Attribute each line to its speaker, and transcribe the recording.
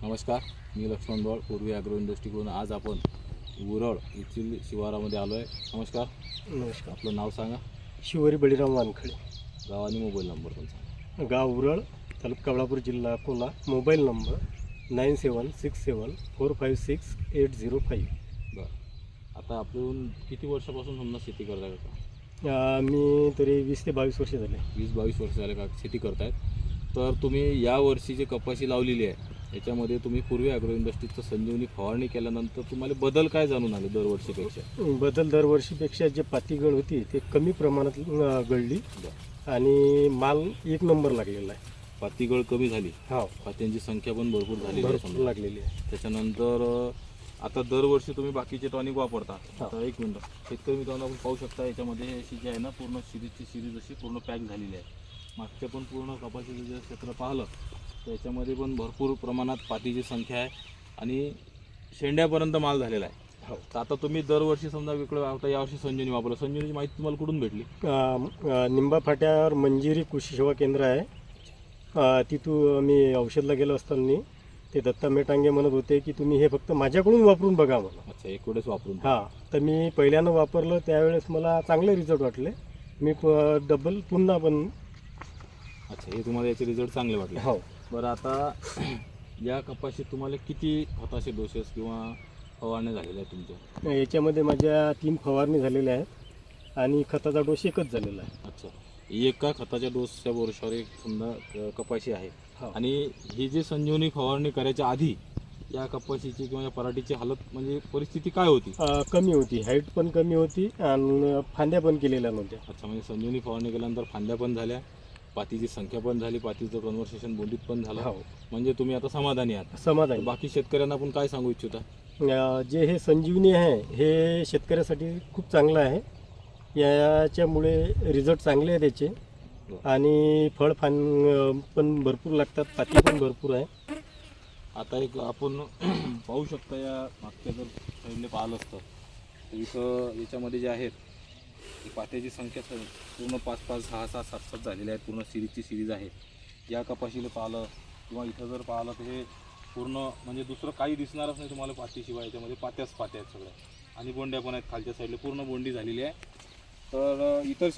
Speaker 1: नमस्कार, मी लक्ष्मण बळ, पूर्वी ॲग्रो इंडस्ट्रीकडून आज आपण उरळ येथील शिवारामध्ये आलो आहे. नमस्कार.
Speaker 2: नमस्कार.
Speaker 1: आपलं नाव सांगा.
Speaker 2: शिवरी बळीराम वानखळे,
Speaker 1: गाव आणि मोबाईल नंबर पण सांगा.
Speaker 2: गाव उरळ, तालुका कवळापूर, जिल्हा अकोला. Mobile number 9767456805.
Speaker 1: बरं, आता आपण किती वर्षापासून समजा शेती करताय का?
Speaker 2: मी तरी 20 ते 22 वर्ष झाले.
Speaker 1: 20-22 वर्ष झाले का शेती करतायत? तर तुम्ही या वर्षी जे कपाशी लावलेली आहे याच्यामध्ये तुम्ही पूर्वी ॲग्रो इंडस्ट्रीचं संजीवनी फवारणी केल्यानंतर तुम्हाला बदल काय जाणून आले दरवर्षीपेक्षा?
Speaker 2: बदल दरवर्षीपेक्षा जे पातीगळ होती ते कमी प्रमाणात गळली आणि माल एक नंबर लागलेला आहे.
Speaker 1: पातीगळ कमी झाली,
Speaker 2: हो,
Speaker 1: पात्यांची संख्या पण भरपूर झाली,
Speaker 2: भरपूर लागलेली आहे.
Speaker 1: त्याच्यानंतर आता दरवर्षी तुम्ही बाकीचे टॉनिक वापरता. आता एक मिनटं, शेतकरी मित्रांनो, आपण पाहू शकता याच्यामध्ये अशी जी आहे ना पूर्ण सिरीजची सिरीज अशी पूर्ण पॅक झालेली आहे. मागच्या पण पूर्ण कपाशीचं जे क्षेत्र पाहिलं तर याच्यामध्ये पण भरपूर प्रमाणात पातीची संख्या आहे आणि शेंड्यापर्यंत माल झालेला आहे.
Speaker 2: हो,
Speaker 1: तर आता तुम्ही दरवर्षी समजा विकलं, आता यावर्षी संजीवनी वापरलं. संजीवनीची माहिती तुम्हाला कुठून भेटली?
Speaker 2: निंबा फाट्यावर मंजिरी कृषी सेवा केंद्र आहे. तिथून मी औषधला गेलो असताना ते दत्ता मेटांगे म्हणत होते की तुम्ही हे फक्त माझ्याकडून वापरून बघा म्हणून.
Speaker 1: अच्छा, एक वेळेस वापरून?
Speaker 2: हां, तर मी पहिल्यानं वापरलं, त्यावेळेस मला चांगले रिझल्ट वाटले. मी डबल पुन्हा पण.
Speaker 1: अच्छा, हे तुम्हाला याचे रिझल्ट चांगले वाटले?
Speaker 2: हो.
Speaker 1: बरं, आता या कपाशीत तुम्हाला किती खताचे डोसेस किंवा फवारण्या झालेल्या आहेत तुमच्या?
Speaker 2: याच्यामध्ये माझ्या 3 फवारणी झालेल्या आहेत आणि खताचा डोस एकच झालेला आहे.
Speaker 1: अच्छा, एका खताच्या डोसच्या वर्षावर एक समजा कपाशी आहे.
Speaker 2: हो.
Speaker 1: आणि ही जी संजीवनी फवारणी करायच्या आधी या कपाशीची किंवा या पराठीची हालत म्हणजे परिस्थिती काय होती?
Speaker 2: कमी होती, हाईट पण कमी होती आणि फांद्या पण केलेल्या नव्हत्या.
Speaker 1: अच्छा, म्हणजे संजीवनी फवारणी केल्यानंतर फांद्या पण झाल्या, पातीची संख्या पण झाली, पातीचं कन्व्हर्सेशन बोंडीत पण झालं.
Speaker 2: हो,
Speaker 1: म्हणजे तुम्ही आता समाधानी आहात?
Speaker 2: समाधानी.
Speaker 1: बाकी शेतकऱ्यांना आपण काय सांगू इच्छिता?
Speaker 2: जे हे संजीवनी आहे हे शेतकऱ्यासाठी खूप चांगलं आहे. याच्यामुळे रिझल्ट चांगले आहे त्याचे आणि फळ पण भरपूर लागतात, पाती पण भरपूर आहे.
Speaker 1: आता एक आपण पाहू शकता, या मागच्या जर साईडने पाहिलं असतं तर इथं याच्यामध्ये जे आहेत ही पात्याची संख्या पूर्ण 5-5, 6-6, 7-7 झालेल्या आहेत. पूर्ण सिरीजची सिरीज आहे. या कपाशीला पाहिलं किंवा इथं जर पाहिलं तर हे पूर्ण म्हणजे दुसरं काही दिसणारच नाही तुम्हाला पातीशिवाय. याच्यामध्ये पात्याच पात्या आहेत सगळ्या आणि बोंड्या पण आहेत खालच्या साईडला, पूर्ण बोंडी झालेली आहे. तर इतर